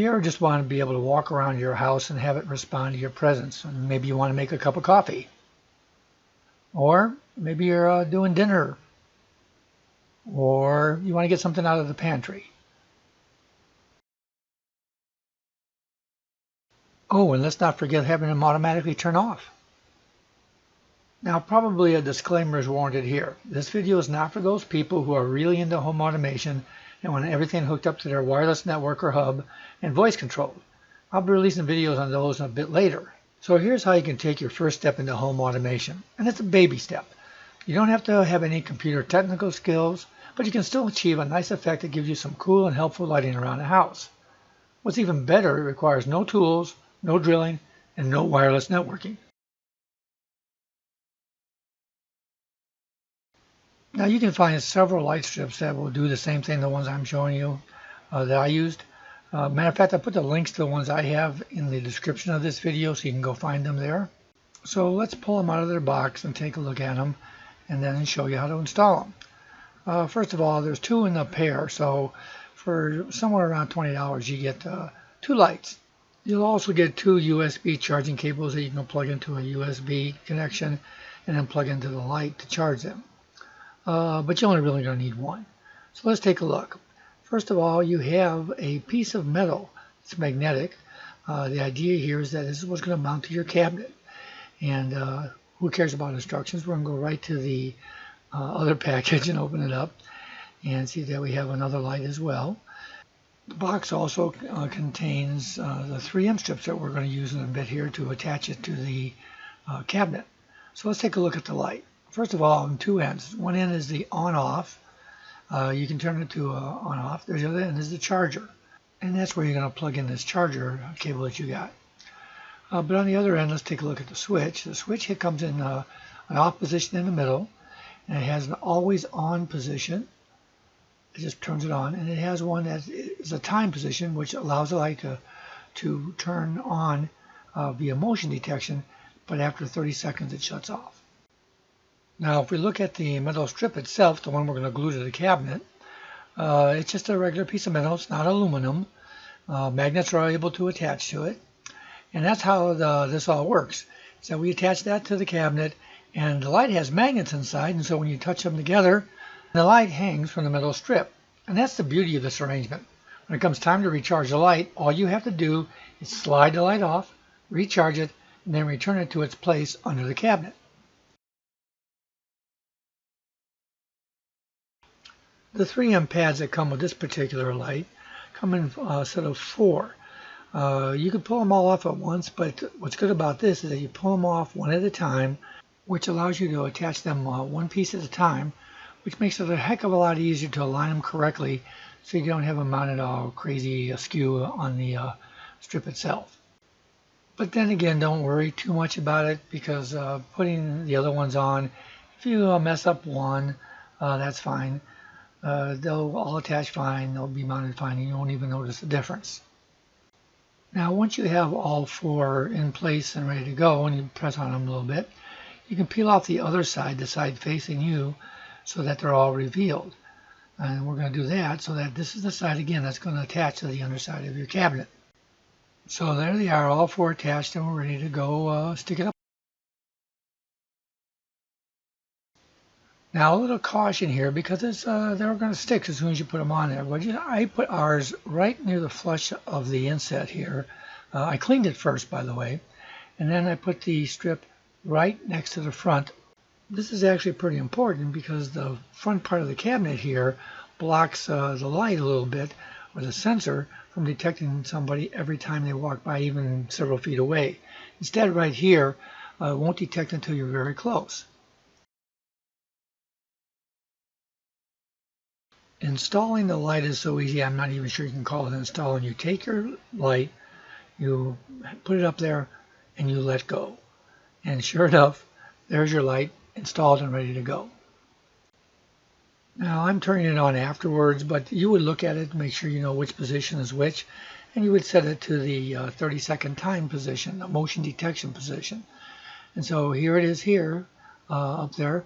you ever just want to be able to walk around your house and have it respond to your presence, and maybe you want to make a cup of coffee, or maybe you're doing dinner, or you want to get something out of the pantry. Oh, and let's not forget having them automatically turn off. Now, probably a disclaimer is warranted here. This video is not for those people who are really into home automation and want everything hooked up to their wireless network or hub and voice controlled. I'll be releasing videos on those a bit later. So here's how you can take your first step into home automation. And it's a baby step. You don't have to have any computer technical skills, but you can still achieve a nice effect that gives you some cool and helpful lighting around the house. What's even better, it requires no tools, no drilling, and no wireless networking. Now you can find several light strips that will do the same thing, the ones I'm showing you that I used. Matter of fact, I put the links to the ones I have in the description of this video so you can go find them there. So let's pull them out of their box and take a look at them and then show you how to install them. First of all, there's two in the pair, so for somewhere around $20 you get 2 lights. You'll also get 2 USB charging cables that you can plug into a USB connection and then plug into the light to charge them. But you're only really going to need one. So let's take a look. First of all, you have a piece of metal. It's magnetic. The idea here is that this is what's going to mount to your cabinet. And who cares about instructions? We're going to go right to the other package and open it up and see that we have another light as well. The box also contains the 3M strips that we're going to use in a bit here to attach it to the cabinet. So let's take a look at the light. First of all, on 2 ends. One end is the on-off. You can turn it to on-off. There's the other end is the charger. And that's where you're going to plug in this charger cable that you got. But on the other end, let's take a look at the switch. The switch here comes in an off position in the middle. And it has an always on position. It just turns it on. And it has one that is a time position, which allows the light to turn on via motion detection. But after 30 seconds, it shuts off. Now, if we look at the metal strip itself, the one we're going to glue to the cabinet, it's just a regular piece of metal. It's not aluminum. Magnets are able to attach to it. And that's how this all works. So we attach that to the cabinet, and the light has magnets inside, and so when you touch them together, the light hangs from the metal strip. And that's the beauty of this arrangement. When it comes time to recharge the light, all you have to do is slide the light off, recharge it, and then return it to its place under the cabinet. The 3M pads that come with this particular light come in a set of 4. You can pull them all off at once, but what's good about this is that you pull them off one at a time, which allows you to attach them one piece at a time, which makes it a heck of a lot easier to align them correctly so you don't have them mounted all crazy askew on the strip itself. But then again, don't worry too much about it, because putting the other ones on, if you mess up one, that's fine. They'll all attach fine, they'll be mounted fine, and you won't even notice the difference. Now, once you have all 4 in place and ready to go, and you press on them a little bit, you can peel off the other side, the side facing you, so that they're all revealed. And we're going to do that so that this is the side, again, that's going to attach to the underside of your cabinet. So there they are, all 4 attached, and we're ready to go stick it up. Now, a little caution here, because they're going to stick as soon as you put them on there. But I put ours right near the flush of the inset here. I cleaned it first, by the way, and then I put the strip right next to the front. This is actually pretty important because the front part of the cabinet here blocks the light a little bit, or the sensor, from detecting somebody every time they walk by, even several feet away. Instead, right here, it won't detect until you're very close. Installing the light is so easy, I'm not even sure you can call it installing. You take your light, you put it up there, and you let go. And sure enough, there's your light installed and ready to go. Now, I'm turning it on afterwards, but you would look at it to make sure you know which position is which, and you would set it to the 30-second time position, the motion detection position. And so here it is here, up there,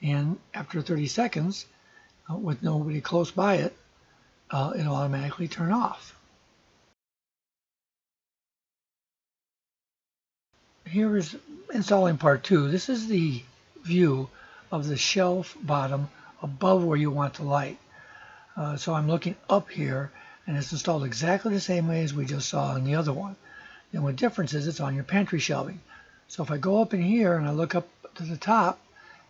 and after 30 seconds, with nobody close by it, it'll automatically turn off. here is installing part 2. This is the view of the shelf bottom above where you want the light. So I'm looking up here, and it's installed exactly the same way as we just saw on the other one. The only difference is it's on your pantry shelving. So if I go up in here and I look up to the top,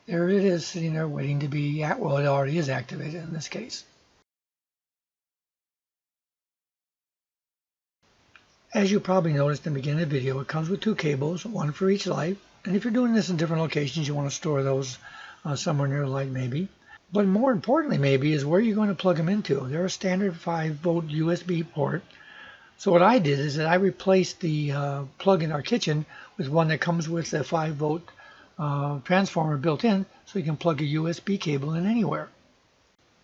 there it is sitting there waiting to be, well, it already is activated in this case. As you probably noticed in the beginning of the video, it comes with 2 cables, one for each light. And if you're doing this in different locations, you want to store those somewhere near the light maybe. But more importantly maybe is where you're going to plug them into. They're a standard 5-volt USB port. So what I did is that I replaced the plug in our kitchen with one that comes with a 5-volt transformer built in, so you can plug a USB cable in anywhere.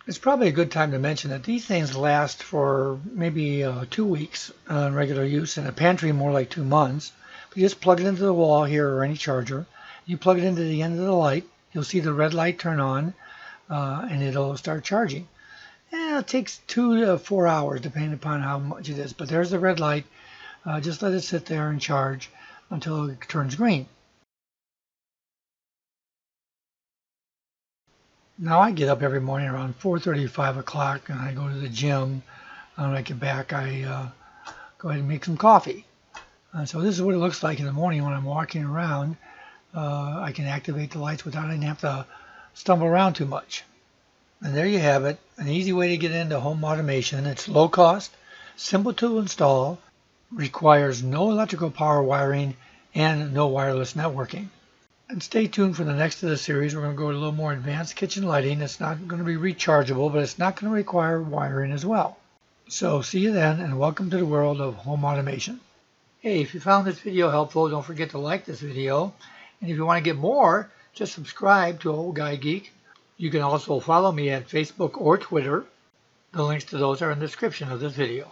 It's probably a good time to mention that these things last for maybe 2 weeks in regular use, in a pantry more like 2 months. But you just plug it into the wall here or any charger. You plug it into the end of the light, you'll see the red light turn on, and it'll start charging. And it takes 2 to 4 hours depending upon how much it is. But there's the red light. Just let it sit there and charge until it turns green. Now I get up every morning around 4:30, 5 o'clock, and I go to the gym. And when I get back, I go ahead and make some coffee. So this is what it looks like in the morning when I'm walking around. I can activate the lights without having to stumble around too much. And there you have it, an easy way to get into home automation. It's low cost, simple to install, requires no electrical power wiring, and no wireless networking. And stay tuned for the next of the series. We're going to go to a little more advanced kitchen lighting. It's not going to be rechargeable, but it's not going to require wiring as well. So see you then, and welcome to the world of home automation. Hey, if you found this video helpful, don't forget to like this video. And if you want to get more, just subscribe to Old Guy Geek. You can also follow me at Facebook or Twitter. The links to those are in the description of this video.